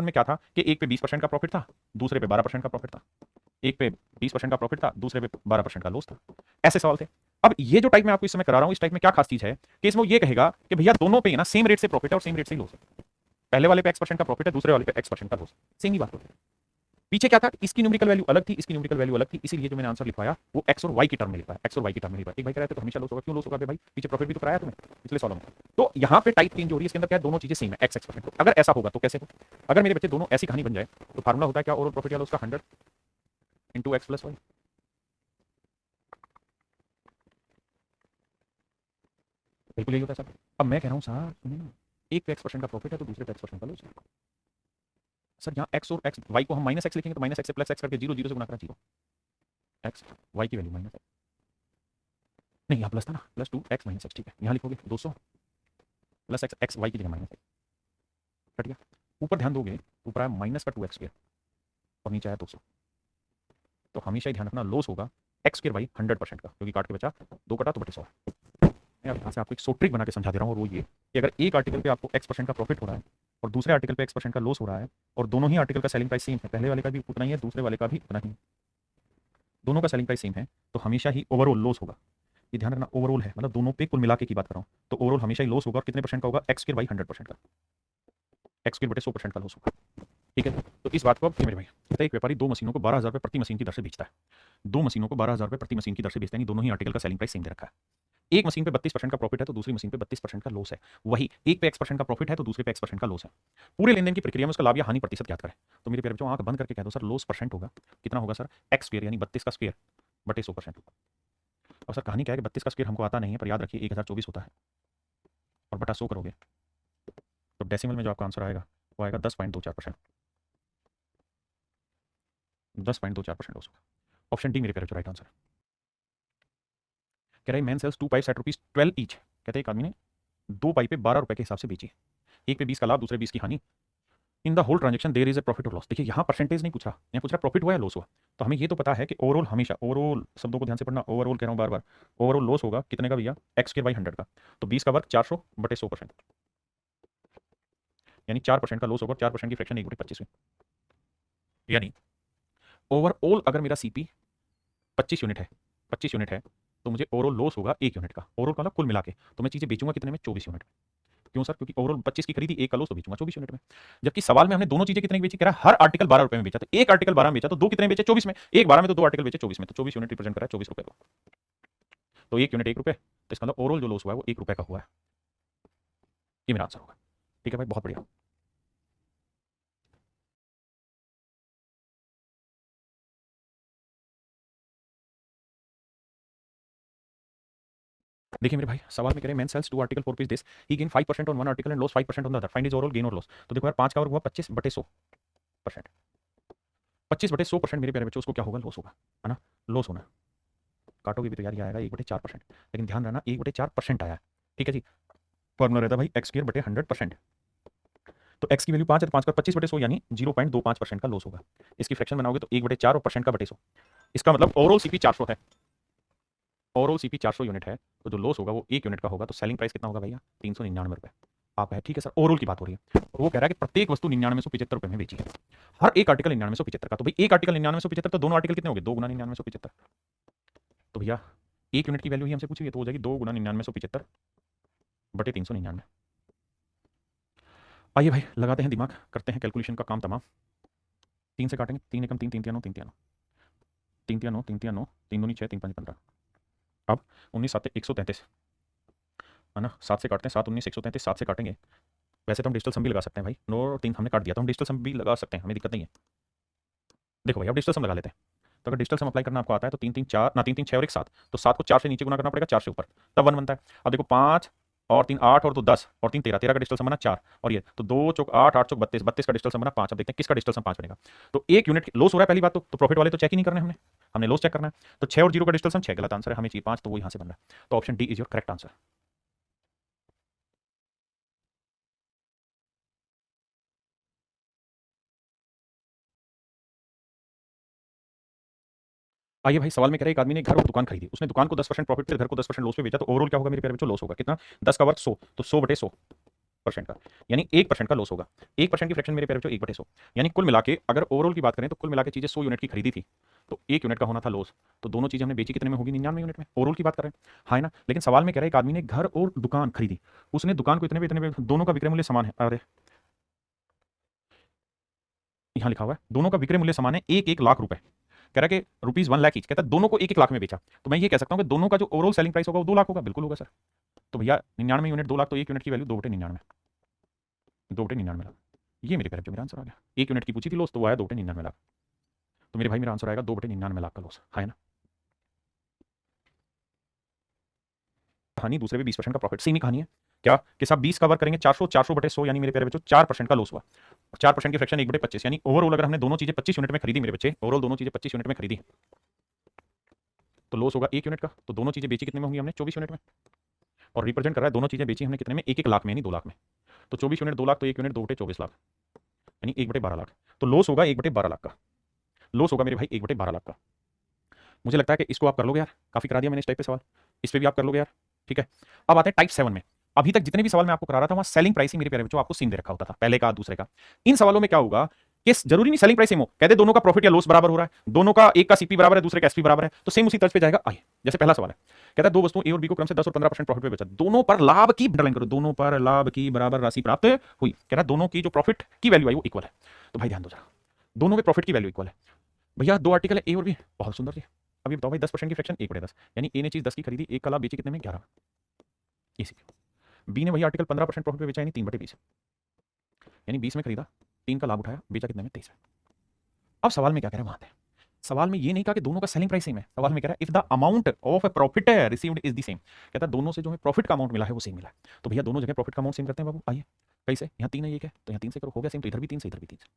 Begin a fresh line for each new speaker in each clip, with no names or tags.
में क्या था कि एक पे 20% का प्रॉफिट था, दूसरे पे 12% का प्रॉफिट था। एक पे 20% का प्रॉफिट था, दूसरे पे 12% का लॉस था। ऐसे सवाल थे। अब ये जो टाइप मैं आपको इस समय करा रहा हूं, इस टाइप में क्या खास चीज है कि इसमें वो ये कहेगा कि भैया दोनों पे ना सेम रेट से प्रॉफिट है और सेम रेट से लॉस है। पहले वाले पे X% का प्रॉफिट है, दूसरे वाले पे X% का लॉस। सेम ही बात होती है। पीछे क्या था, इसकी न्यूमेरिकल वैल्यू अलग थी, इसकी न्यूमेरिकल वैल्यू अलग थी, इसीलिए जो मैंने आंसर लिखवाया वो एक्स और वाई की टर्म में लिखा है। एक्स और वाई की टर्म में लिखा है। एक भाई कह रहे थे तो हमेशा लॉस होगा, क्यों लॉस होगा भाई, पीछे प्रॉफिट भी तो कराया तुमने पिछले सालों में। तो यहाँ पे टाइप चेंज हो रही है, इसके अंदर क्या है, दोनों चीजें सेम है, एक्स एक्स परसेंट। अगर ऐसा होगा तो कैसे हो, अगर मेरे बच्चे दोनों ऐसी कहानी बन जाए तो फार्मूला होता है क्या, ओवरऑल प्रॉफिट या लॉस का 100 इंटू एक्स प्लस वाई। बिल्कुल यही होता है सर। अब मैं कह रहा हूँ सर सुनिए ना, एक पे X% का प्रॉफिट है तो दूसरे पे X% का लॉस है। सर यहाँ एक्स और एक्स वाई को हम माइनस एक्स लिखेंगे तो माइनस एक्स से प्लस एक्स करके जीरो, जीरो से गुना करा जीरो, एक्स वाई की वैल्यू माइनस एक्स, नहीं यहाँ प्लस था ना, प्लस 2x माइनस एक्स, ठीक है यहाँ लिखोगे 200 प्लस एक्स, एक्स वाई की जगह माइनस एक्स, कट गया। ऊपर ध्यान दोगे, ऊपर आया माइनस का 2x स्क्वायर और नीचे आया 200। तो हमेशा ही ध्यान रखना लॉस होगा एक्स स्क्वायर बाई 100% का, क्योंकि काट के बचा 2 कटा तो बटे 100। मैं यहाँ से आपको एक शॉर्ट ट्रिक बना के समझा दे रहा हूँ, और वो ये कि अगर एक आर्टिकल पे आपको X% का प्रॉफिट हो रहा है और दूसरे आर्टिकल पे X% का लॉस हो रहा है, और दोनों ही आर्टिकल का सेलिंग प्राइस सेम है, पहले वाले का भी उतना ही है, दूसरे वाले का भी उतना ही, दोनों का सेलिंग प्राइस सेम है, तो हमेशा ही ओवरऑल लॉस होगा। ये ध्यान रखना, ओवरऑल है मतलब दोनों पे कुल मिला के की बात कर रहा हूँ, तो ओवरऑल हमेशा ही लॉस होगा। और कितने परसेंट का होगा, एक्स स्क्वायर बाई 100% का, एक्स स्क्वायर बटे 100% का लॉस होगा। ठीक है, तो इस बात को अब मेरे भाई कहता है एक व्यापारी दो मशीनों को 12,000 रुपये प्रति मशीन की दर से बेचता है। दो मशीनों को 12,000 रुपये प्रति मशीन की दर से बेचता है, दोनों ही आर्टिकल का सेलिंग प्राइस सेम दे रखा है। एक मशीन पे 32% का प्रॉफिट है तो दूसरी मशीन पे 32% का लॉस है। वही एक पे X% का प्रॉफिट है तो दूसरे पे X% का लॉस है। पूरे लेनदेन की प्रक्रिया में उसका लाभ या हानि प्रतिशत ज्ञात करें। तो मेरे प्यारे बच्चों आंख बंद करके कह दो सर लॉस परसेंट होगा, कितना होगा सर, एक्स स्क्वायर यानी 32 का स्क्वायर बटे 100%। अब सर कहानी क्या है कि 32 का स्क्वायर हमको आता नहीं है, पर याद रखिए 1024 होता है, और बटा 100 करोगे तो डेसिमल में जो आपका आंसर आएगा वो आएगा 10.24%। 10.24% लॉस होगा। ऑप्शन डी मेरे प्यारे बच्चों राइट आंसर। कह रहे man sells 2 pipes at rupees 12 each. कहते हैं एक आदमी ने दो पाइपें 12 रुपए के हिसाब से बेची, एक पे 20 का लाभ, दूसरे 20 की हानि। In the whole transaction there is a profit और लॉस। देखिए यहाँ परसेंटेज नहीं पूछा, यहाँ पूछ रहा प्रॉफिट हुआ या लॉस हुआ। तो हमें ये तो पता है कि ओवरऑल हमेशा, ओवरऑल शब्दों को ध्यान से पढ़ना, ओवरऑल कह रहा हूँ बार बार, ओवरऑल लॉस होगा कितने का भैया, एक्स स्क्वायर बाई 100 का, तो 20 का वर्ग 400 बटे 100%, यानी 4% का लॉस होगा। 4% की फ्रैक्शन 1/25 में, यानी ओवरऑल अगर मेरा सीपी 25 यूनिट है, 25 यूनिट है, तो मुझे ओवरऑल लॉस होगा 1 यूनिट का। ओवरऑल का मतलब कुल मिला के, तो मैं चीजें बेचूंगा कितने में, 24 यूनिट। क्यों सर, क्योंकि ओवरऑल 25 की खरीदी, एक का लॉस तो बेचूंगा 24 यूनिट में। जबकि सवाल में हमने दोनों चीजें कितने की बेची, कह रहा है हर आर्टिकल 12 रुपए में बेचा, तो एक आर्टिकल 12 में बेचा तो दो कितने बेचे, 24 में, एक 12 में तो दो आर्टिकल बेचे 24 में, तो 24 यूनिट रिप्रेजेंट करा 24 रुपए को, तो एक यूनिट 1 रुपए, तो इसका मतलब ओवरऑल जो लॉस हुआ है वो 1 रुपए का हुआ है। ये मेरा आंसर होगा। ठीक है भाई, बहुत बढ़िया। देखिए मेरे भाई सवाल में कह रहे हैं man sells two article for rupees this, he gain 5% on one article and loss 5% on the other, find his overall gain और लॉस। तो देखो यार 5 का वर्ग हुआ 25 बटे 100%, 25 बटे 100% मेरे प्यारे बच्चों उसको क्या होगा, लॉस होगा, है ना, लॉस होना। काटोगे भी तो यार ये आएगा 1/4%, लेकिन ध्यान रहना 1/4% आया है। ठीक है जी, फॉर्मूला रहता है भाई एक्स स्क्वायर बटे 100%। तो एक्स की वैल्यू 5 है तो 5 का 25/100 यानी 0.25% का लॉस होगा। इसकी फ्रैक्शन बनाओगे तो 1/4 और परसेंट का बटे 100, इसका मतलब ओवरऑल सीपी 400 है, ओवरऑल सीपी 400 यूनिट है, तो जो लॉस होगा वो 1 यूनिट का होगा। तो सेलिंग प्राइस कितना होगा भैया, 399 रुपए। आप है ठीक है सर, ओवरऑल की बात हो रही है, और वो कह रहा है कि प्रत्येक वस्तु 9975 में बेची है, हर एक आर्टिकल 9975 का। तो भाई एक आर्टिकल 9975, तो दोनों आर्टिकल कितने हो गए, 2 गुना 9975। तो भैया एक यूनिट की वैल्यू ही हमसे पूछी है, तो हो जाएगी 2 गुना 9975 बटे 399। आइए भाई लगाते हैं दिमाग, करते हैं कैलकुलेशन का काम तमाम। 3 से काटेंगे, 3 एकम 3, 3 तिया 9, 3 तिया 9, 3 तिया 9, 3 तिया 9, 3 दूनी 6, 3 5 15। अब 19 7 133, है ना, 7 से काटते हैं, 7 19 133, 7 से काटेंगे। वैसे तो हम डिजिटल सम भी लगा सकते हैं भाई, 9 और 3 हमने काट दिया, तो हम डिजिटल सम भी लगा सकते हैं, हमें दिक्कत नहीं है। देखो भाई अब डिजिटल सम लगा लेते हैं। तो अगर डिजिटल सम अप्लाई करना आपको आता है तो 3 3 4 ना, 3 3 6 और 1 7, तो 7 को 4 से नीचे गुना करना पड़ेगा, 4 से ऊपर, तब 1 बनता है। अब देखो 5 और 3 8 और 2 10 और 3 13, 13 का डिजिटल सम बना 4, और ये तो 2 चौक 8 8 चौक 32, 32 का डिजिटल सम बना 5। अब देखते हैं किसका डिजिटल सम 5 बनेगा। तो एक यूनिट लॉस हो रहा है पहली बात, तो प्रॉफिट वाले तो चेक ही नहीं करना है हमने, हमने लॉस चेक करना है। तो 6 और 0 का डिजिटल सम 6 गलत आंसर है, हमें चाहिए 5, तो वो यहाँ से बन रहा है। तो option D is your correct answer. आइए भाई सवाल में कह रहे हैं एक आदमी ने घर और दुकान खरीदी, उसने दुकान को 10% प्रॉफिट पे, घर को 10% लॉस पे बेचा, तो ओवरऑल क्या होगा मेरे प्यारे बच्चों, लॉस होगा कितना, 10 का वर्ग 100, तो 100 बटे 100 1% का, यानी 1% का लॉस होगा। 1% की फ्रैक्शन मेरे प्यारे बच्चों 1/100, यानी कुल मिला के अगर ओवरऑल की बात करें तो कुल मिला के चीजें 100 यूनिट की खरीदी थी तो 1 यूनिट का होना था लॉस। तो दोनों चीजें हमने बेची कितने में होगी? 99 यूनिट में। ओवरऑल की बात कर रहे हैं, हाँ है ना। लेकिन सवाल में कह रहा है एक आदमी ने घर और दुकान खरीदी, उसने दुकान को इतने पे दोनों का विक्रय मूल्य समान है। अरे यहाँ लिखा हुआ है दोनों का विक्रय मूल्य समान है, 1-1 लाख रुपए। कह रहा है कि ₹1 लाख ईच, कहता है दोनों को 1-1 लाख में बेचा। तो मैं ये कह सकता हूँ कि दोनों का जो ओवरऑल सेलिंग प्राइस होगा वो 2 लाख होगा। बिल्कुल होगा सर। तो भैया 99 यूनिट 2 लाख, तो 1 यूनिट की वैल्यू 2/99, 2/99 लाख। ये मेरे प्यारे मेरा आंसर आ गया। 1 यूनिट की पूछी थी लॉस तो वो आया 2/99 लाख। तो मेरे भाई मेरा आंसर आएगा 2/99 लाख का लॉस, है ना। कहानी दूसरे पे 20% का प्रॉफिट, सेम ही कहानी है। क्या कि साहब 20 कवर करेंगे 400/100 यानी मेरे प्यारे बच्चों 4% का लॉस हुआ। 4% की फ्रैक्शन 1/25, यानी ओवरऑल अगर हमने दोनों चीजें 25 यूनिट में खरीदी मेरे बच्चे, ओवरऑल दोनों चीजें 25 यूनिट में खरीदी तो लॉस होगा 1 यूनिट का। तो दोनों चीजें बेची कितने में होंगी हमने? 24 यूनिट में। और रिप्रेजेंट कर रहा है दोनों चीजें बेची हमने कितने में? 1-1 लाख में, यानी 2 लाख में। तो 24 यूनिट 2 लाख, तो 1 यूनिट 2/24 लाख, यानी 1/12 लाख। तो लॉस होगा 1/12 लाख का। लॉस होगा मेरे भाई 1/12 लाख का। मुझे लगता है कि इसको आप कर लोगे यार, काफी करा दिया मैंने इस टाइप पे सवाल, इस पे भी आप कर लोगे यार। ठीक है, अब आते हैं टाइप 7 में। अभी तक जितने भी सवाल मैं आपको करा रहा था वहां सेलिंग प्राइस ही मेरे प्यारे बच्चों आपको सेम दे रखा होता था, पहले का दूसरे का। इन सवालों में क्या होगा कि जरूरी नहीं सेलिंग प्राइस सेम हो, कहते दोनों का प्रॉफिट या लॉस बराबर हो रहा है, दोनों का एक का सीपी बराबर है दूसरे का एसपी बराबर है, तो सेम उसी तर्ज पे जाएगा। आइए जैसे पहला सवाल है, कहता है दो वस्तुओं ए और बी को क्रम से 10 और 15% प्रॉफिट पे बेचा, दोनों पर लाभ की अंडरलाइन करो, दोनों पर लाभ की बराबर राशि प्राप्त हुई। कह रहा है दोनों की जो प्रॉफिट की वैल्यू आई वो इक्वल है। तो भाई ध्यान दो जरा, दोनों में प्रॉफिट की वैल्यू इक्वल है। भैया दो आर्टिकल है ए और बी, बहुत सुंदर जी। अभी बताओ भाई 10% की फ्रैक्शन 1/10, यानी ए ने चीज 10 की खरीदी, एक का लाभ बेची कितने में? 11। इसी बी ने वही आर्टिकल 15% प्रॉफिट पे बेचा, यानी 3/20, यानी 20 में खरीदा, 3 का लाभ उठाया, बेचा कितने में? 23 में। अब सवाल में क्या कह रहा है वहां पे? सवाल में ये नहीं कहा कि दोनों का सेलिंग प्राइस सेम है, सवाल में कह रहा है if the amount of A profit received is the same, कहता है दोनों से जो है प्रॉफिट का अमाउंट मिला है वो सेम मिला है। तो भैया दोनों जगह प्रॉफिट का अमाउंट सेम करते हैं बाबू, आइए। कैसे? यहाँ 3 है ये क्या, तो यहाँ 3 से करो, हो गया सेम। तो इधर भी 3 से, इधर भी 3 से।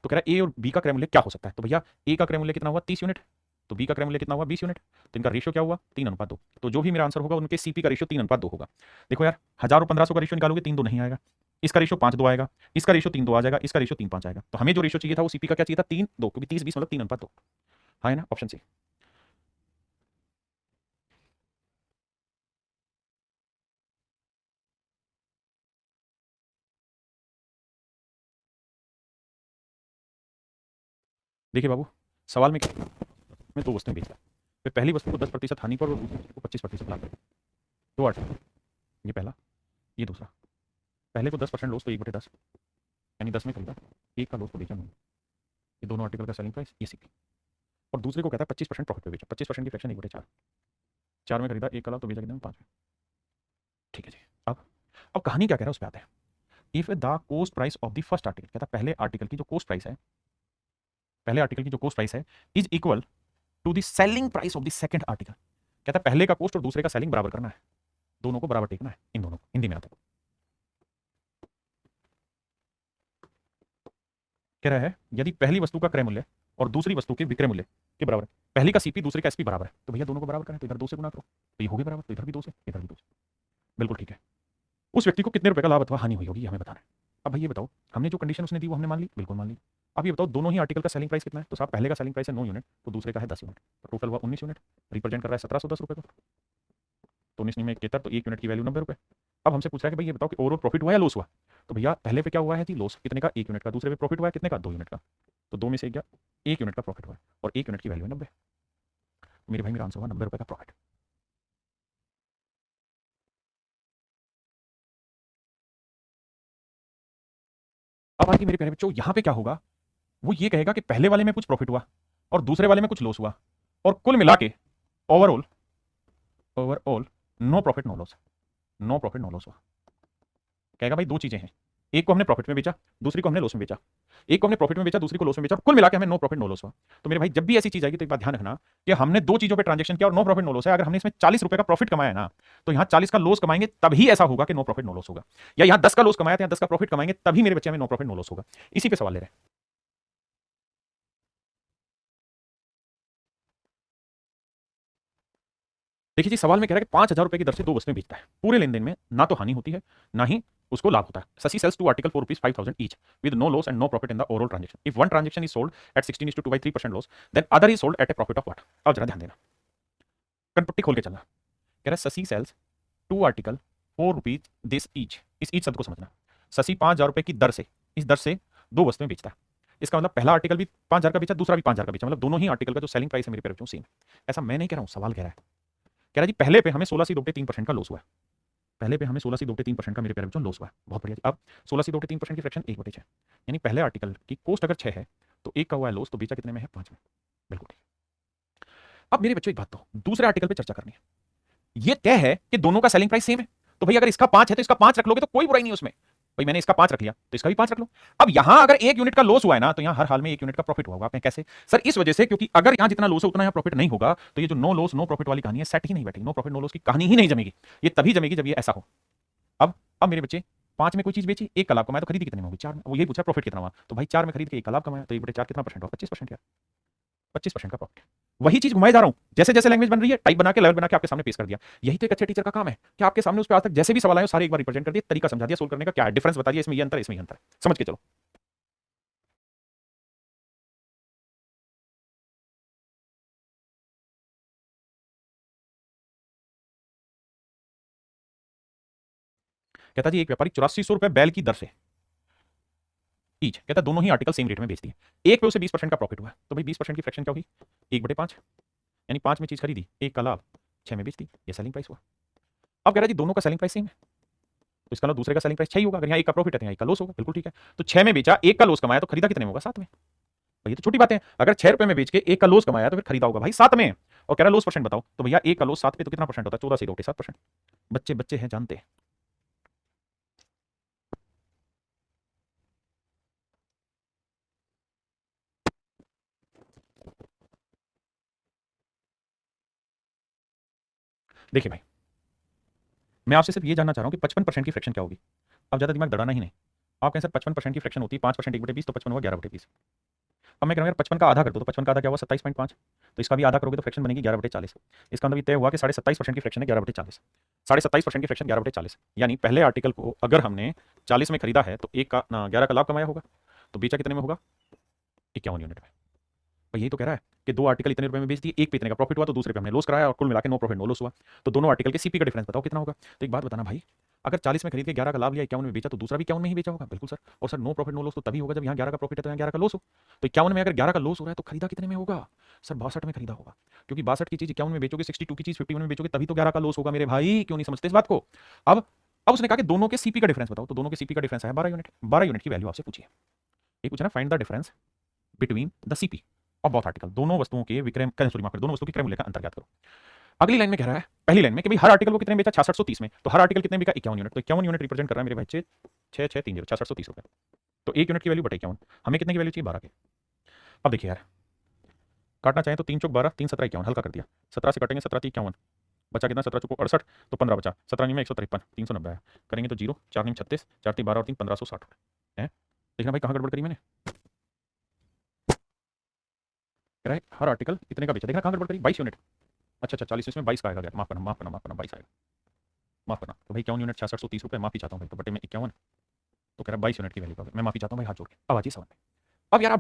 तो कह रहा है ए और बी का क्रय मूल्य क्या हो सकता है? तो भैया ए का क्रय मूल्य कितना हुआ? 30 यूनिट, तो बी का क्रय मूल्य कितना हुआ? 20 यूनिट। तो इनका रेशियो क्या हुआ? 3:2। तो जो भी मेरा आंसर होगा उनके सीपी का रेशियो 3:2 होगा। देखो यार 1000 और 1500 का रेशियो निकालोगे 3:2 नहीं आएगा, इसका रेशियो 5:2 आएगा, इसका रेशियो 3:2 आ जाएगा, इसका रेशियो 3:5 आएगा। तो हमें जो रेशियो चाहिए था वो सीपी का क्या चाहिए था? 3:2, क्योंकि 30-20 मतलब 3:2। हाँ है ना, ऑप्शन सी। देखिए बाबू, सवाल में मैं दो वस्तुएं बेच रहा, मैं पहली वस्तु को 10% हानि पर और दूसरी वस्तु को 25% लाभ पर। दो आर्टिकल, ये पहला, ये दूसरा। पहले को 10% लॉस, तो 1/10, यानी 10 में खरीदा, एक का लॉस तो बेचा नहीं। ये दोनों आर्टिकल का सेलिंग प्राइस, ये सीपी। और दूसरे को कहता है 25% प्रॉफिट पे बेचा, 25% की फ्रैक्शन 1/4, 4 में खरीदा, एक का लाभ तो बेचा कितने में? 5 में। ठीक है जी। अब कहानी क्या कह रहा है उस पर आते हैं। If the coast price of the first article, कहता है पहले आर्टिकल की जो कोस्ट प्राइस है, पहले आर्टिकल की जो कोस्ट प्राइस है is equal to the selling price of the second article. कहता है पहले का कोस्ट और दूसरे का सेलिंग बराबर करना है, दोनों को बराबर टेकना है, इन दोनों को। हिंदी में आता है, कह रहा है यदि पहली वस्तु का क्रय मूल्य और दूसरी वस्तु के विक्रय मूल्य के बराबर है, पहली का सीपी दूसरे का एसपी बराबर है, तो भैया दोनों को बराबर करें, तो इधर 2 से गुना करो, तो ये हो गए बराबर, तो इधर भी 2 से, इधर भी 2 से। बिल्कुल ठीक है। उस व्यक्ति को कितने रुपए का लाभ अथवा हानि हुई होगी हमें बताना है। अब भाई ये बताओ, हमने जो कंडीशन उसने दी वो हमने मान ली, बिल्कुल मान ली। अब ये बताओ दोनों ही आर्टिकल का सेलिंग प्राइस कितना है? तो साहब पहले का सेलिंग प्राइस है 9 यूनिट, तो दूसरे का है 10 यूनिट, तो टोटल हुआ 19 यूनिट, रिप्रेजेंट कर रहा है 1710 रुपए को। तो 19 में 71, तो 1 यूनिट की वैल्यू 90 रुपए। अब हमसे पूछ रहा है कि भाई ये बताओ कि ओवरऑल प्रॉफिट हुआ या लॉस हुआ? तो भैया पहले पे क्या हुआ है जी? लॉस। कितने का? 1 यूनिट का। दूसरे पे प्रॉफिट हुआ है कितने का? 2 यूनिट का। तो 2 में से गया 1 यूनिट का प्रॉफिट हुआ है, और 1 यूनिट की वैल्यू है 90। मेरे भाई मेरा आंसर हुआ 90 रुपए का प्रॉफिट। अब आगे मेरे प्यारे बच्चों यहाँ पे क्या होगा, वो ये कहेगा कि पहले वाले में कुछ प्रॉफिट हुआ और दूसरे वाले में कुछ लॉस हुआ, और कुल मिला के overall, overall no profit no loss, no profit no loss हुआ। कहेगा भाई दो चीजें हैं, एक को हमने प्रॉफिट में बेचा, दूसरी को हमने लॉस में बेचा, एक को हमने प्रॉफिट में बेचा, दूसरी को लॉस में बेचा, कुल मिला के हमें नो प्रॉफिट नो लॉस हुआ। तो मेरे भाई जब भी ऐसी चीज आएगी तो एक बात ध्यान रखना कि हमने दो चीजों पे ट्रांजेक्शन किया और नो प्रॉफिट नो लॉस है। अगर हमने इसमें 40 रुपए का प्रॉफिट कमाया ना, तो यहाँ 40 का लॉस कमाएंगे तभी ऐसा होगा कि नो प्रॉफिट नो लॉस होगा, या यहाँ 10 का लॉस कमाया था, यहाँ 10 का प्रॉफिट कमाएंगे तभी मेरे बच्चे में नो प्रॉफिट नो लॉस होगा। इसी पे सवाल ले रहे हैं। देखिए जी, सवाल में कह रहा है कि 5,000 रुपए की दर से दो वस्तुएं बेचता है, पूरे लेन देन में ना तो हानि होती है ना ही उसको लाभ होता है। Shashi sells two article for ₹5,000 each with no loss and no profit in the overall transaction. If one transaction is sold at 16:2/3% loss, then other is sold at a profit of what? अब जरा ध्यान देना, कनपट्टी खोल के चलना। कह रहा है Shashi sells two article ₹4 this each इस ईच शब्द को समझना। शशि 5,000 रुपए की दर से, इस दर से दो वस्तुएं बेचता है। इसका मतलब पहला आर्टिकल भी 5,000 का बेचा, दूसरा भी 5,000 का बेचा, मतलब दोनों ही आर्टिकल का जो सेलिंग प्राइस है मेरे प्यारे बच्चों सेम। ऐसा मैं नहीं कह रहा हूं, सवाल कह रहा है। कह रहा जी पहले पे हमें 16,3% का लॉस हुआ है। पहले पे हमें 16,3% का मेरे प्यारे बच्चों लॉस हुआ है। बहुत बढ़िया। अब 16,3% की फ्रैक्शन 1/6, यानी पहले आर्टिकल की कॉस्ट अगर 6 है तो 1 का हुआ है लॉस, तो बेचा कितने में है? 5 में। बिल्कुल ठीक। अब मेरे बच्चों एक बात, तो दूसरे आर्टिकल पे चर्चा करनी है। ये तय है कि दोनों का सेलिंग प्राइस सेम है, तो भाई अगर इसका 5 है तो इसका 5 रख लोगे तो कोई बुराई नहीं उसमें। भाई मैंने इसका 5 रख लिया तो इसका भी 5 रख लो। अब यहां अगर 1 यूनिट का लॉस हुआ है ना, तो यहां हर हाल में 1 यूनिट का प्रॉफिट होगा। आपने कैसे सर? इस वजह से क्योंकि अगर यहां जितना लॉस है उतना यहां प्रॉफिट नहीं होगा, तो ये जो नो लॉस नो प्रॉफिट वाली कहानी है सेट ही नहीं बैठेगी। नो प्रॉफिट नो लॉस की कहानी ही नहीं जमेगी। ये तभी जमेगी जब ये ऐसा हो। अब मेरे बच्चे 5 में कोई चीज बेची, 1 का लाभ कमाया, तो खरीदी कितने में होगी? 4 में। वो यही पूछा प्रॉफिट कितना हुआ, तो भाई 4 में खरीद के 1 का लाभ कमाया, तो 1/4 कितना परसेंट हुआ? 25% यार। 25% का प्रॉफिट। वही चीज घुमाई जा रहा हूं, जैसे जैसे लैंग्वेज बन रही है टाइप बना के लेवल बना के आपके सामने पेश कर दिया। यही तो एक अच्छे टीचर का काम है कि आपके सामने उस पर आज तक जैसे भी सवाल आए सारे एक बार रिप्रेजेंट कर दिए, तरीका समझा दिया, सोल्व करने का क्या है, डिफरेंस बता दिया, इसमें ये अंतर है, इसमें ये अंतर है, समझ के चलो। कहता जी एक व्यापारी 8400 रुपए बैल की दर से ईच, कहता दोनों ही आर्टिकल सेम रेट में बेचती है। एक पे उसे 20% का प्रॉफिट हुआ, तो भाई 20% की फ्रैक्शन क्या होगी? 1/5, यानी 5 में चीज खरीदी, 1 का लाभ, 6 में बेचती, ये सेलिंग प्राइस हुआ। अब कह रहा जी दोनों का सेलिंग प्राइस सेम है, तो इसका मतलब दूसरे का सेलिंग प्राइस 6 ही होगा। अगर यहाँ 1 का प्रॉफिट है तो यहाँ 1 का लॉस होगा। बिल्कुल ठीक है। तो 6 में बेचा, 1 का लॉस कमाया, तो खरीदा कितने में होगा? 7 में। ये तो छोटी बात है। अगर 6 रुपए में बेच के 1 का लॉस कमाया तो फिर खरीदा होगा भाई 7 में। और कह रहा लॉस परसेंट बताओ, तो भैया 1 का लॉस 7 पे तो कितना परसेंट होता है? 14 से 7%। बच्चे बच्चे हैं, जानते हैं। देखिए भाई, मैं आपसे सिर्फ ये जानना चाह रहा हूँ कि 55% की फ्रैक्शन क्या होगी। अब ज्यादा दिमाग दड़ाना ही नहीं। आप कहें सर 55% की फ्रैक्शन होती है, 5% 1/20, तो 55 हुआ 11/20। अब मैं कह रहा हूँ यार 55 का आधा कर दो, तो 55 का आधा क्या हुआ? 27.5। तो इसका भी आधा करोगे तो फ्रैक्शन बनेगी 11/40। इसका मतलब ये तय हुआ कि 27.5% की फ्रैक्शन है 11/40। 27.5% की फ्रैक्शन 11/40, यानी पहले आर्टिकल को अगर हमने 40 में खरीदा है तो 11 का लाभ कमाया होगा, तो बेचा कितने में होगा? 51 यूनिट में। भाई यही तो कह रहा है कि दो आर्टिकल इतने रुपए में बेच दिए, एक पे इतने का प्रॉफिट हुआ, तो दूसरे पे हमने लॉस कराया, और कुल मिला के नो प्रॉफिट नो लॉस हुआ। तो दोनों आर्टिकल के सीपी का डिफरेंस बताओ कितना होगा? तो एक बात बताना भाई, अगर 40 में खरीद के 11 का लाभ लिया, 51 में बेचा, तो दूसरा भी 51 में ही बेचा होगा। बिल्कुल सर। और sir no profit no loss तो तभी होगा जब यहाँ 11 का प्रॉफिट है तो यहाँ 11 का लॉस हो। तो 51 में अगर 11 का लॉस हो रहा है तो खरीदा कितने में होगा? सर 62 में खरीदा होगा, क्योंकि 62 की चीज 51 में बेचोगे, 62 की चीज 51 में बेचोगे, तभी तो 11 का लॉस होगा मेरे भाई। क्यों नहीं समझते इस बात को? अब उसने कहा कि दोनों के सीपी का डिफरेंस बताओ, तो दोनों के सीपी का डिफरेंस है 12 यूनिट। 12 यूनिट की वैल्यू आपसे पूछिए। एक पूछा ना, find the difference between the CP of both article, दोनों वस्तुओं के विक्रय, सॉरी माफ करें, दोनों वस्तुओं के क्रय मूल्य का अंतर ज्ञात करो। अगली लाइन में कह रहा है, पहली लाइन में कि भाई हर आर्टिकल को कितने में बेचा? 6630 में। तो हर आर्टिकल कितने में बिका? 51 यूनिट। तो 51 यूनिट रिप्रेजेंट कर रहा है मेरे बच्चे 6630, 6630 रुपए। तो 1 यूनिट की वैल्यू बटे 51, हमें कितने की वैल्यू चाहिए? 12 की। अब देखिए यार, काटना चाहें तो 3 चौक 12, 3 17 51, हल्का कर दिया। 17 से कटेंगे 17 51, बचा कितना? 17 चौको 68, तो 15 बचा। 17 में 153, 390 आया। करेंगे तो 0, 4 में 36, 4 3 12 और 3 1560 है। देखना भाई कहाँ गड़बड़ करी मैंने। कह रहा है हर आर्टिकल इतने का बेचा, देखना कहाँ गड़बड़ करी। 22 यूनिट। अच्छा अच्छा, 40 इसमें 22 का आएगा, माफ करना माफ करना माफ करना, 22 आएगा, माफ करना। तो भाई 51 यूनिट 6630 रुपए, माफी चाहता हूँ भाई, तो बटे में 51, तो कह रहा है 22 यूनिट की वैल्यू का। मैं माफी चाहता हूँ भाई, हाथ जोड़ के। अब आजी सवाल में, अब यार आप